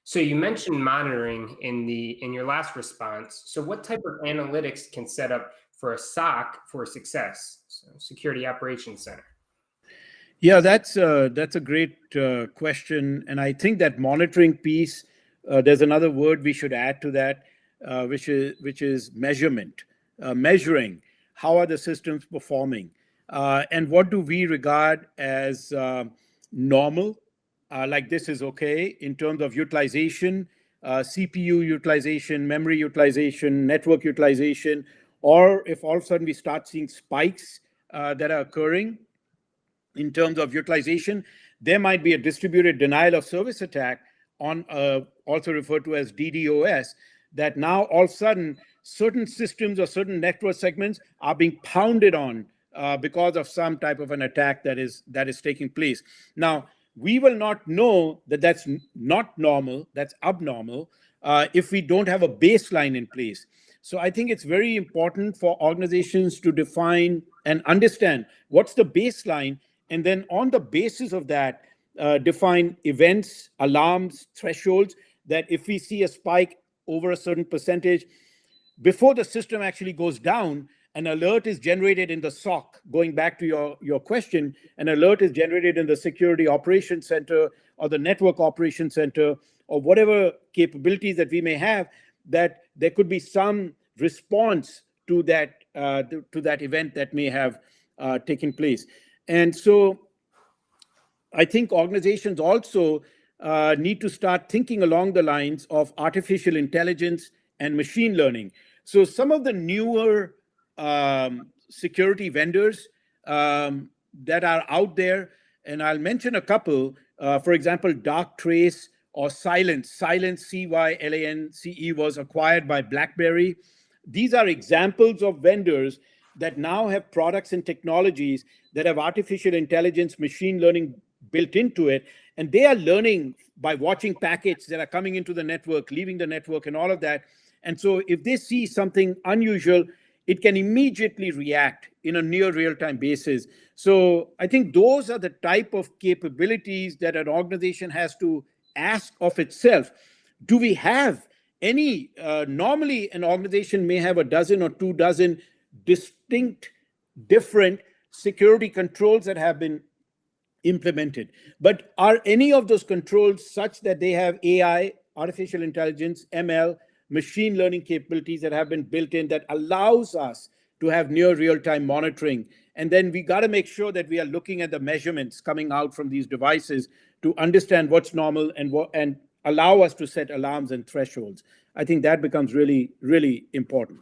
So you mentioned monitoring in your last response. So what type of analytics can set up for a SOC for success? So Security Operations Center. Yeah, that's a great question, and I think that monitoring piece. There's another word we should add to that, which is measurement, measuring. How are the systems performing, and what do we regard as normal? Like this is okay in terms of utilization, CPU utilization, memory utilization, network utilization, or if all of a sudden we start seeing spikes that are occurring in terms of utilization, there might be a distributed denial of service attack on also referred to as DDoS, that now all of a sudden certain systems or certain network segments are being pounded on because of some type of an attack that is taking place. Now, we will not know that that's not normal, that's abnormal, if we don't have a baseline in place. So I think it's very important for organizations to define and understand what's the baseline, and then on the basis of that, define events, alarms, thresholds, that if we see a spike over a certain percentage, before the system actually goes down, an alert is generated in the SOC. Going back to your question, an alert is generated in the Security Operations Center or the Network Operations Center or whatever capabilities that we may have, that there could be some response to that event that may have taken place. And so I think organizations also need to start thinking along the lines of artificial intelligence and machine learning. So some of the newer security vendors that are out there, and I'll mention a couple, for example, Darktrace or Cylance, Cylance was acquired by BlackBerry. These are examples of vendors that now have products and technologies that have artificial intelligence, machine learning built into it, and they are learning by watching packets that are coming into the network, leaving the network, and all of that. And so if they see something unusual, it can immediately react in a near real-time basis. So I think those are the type of capabilities that an organization has to ask of itself. Do we have any, normally an organization may have a dozen or 2 dozen distinct, different security controls that have been implemented. But are any of those controls such that they have AI, artificial intelligence, ML, machine learning capabilities that have been built in that allows us to have near real-time monitoring? And then we got to make sure that we are looking at the measurements coming out from these devices to understand what's normal and allow us to set alarms and thresholds. I think that becomes really, really important.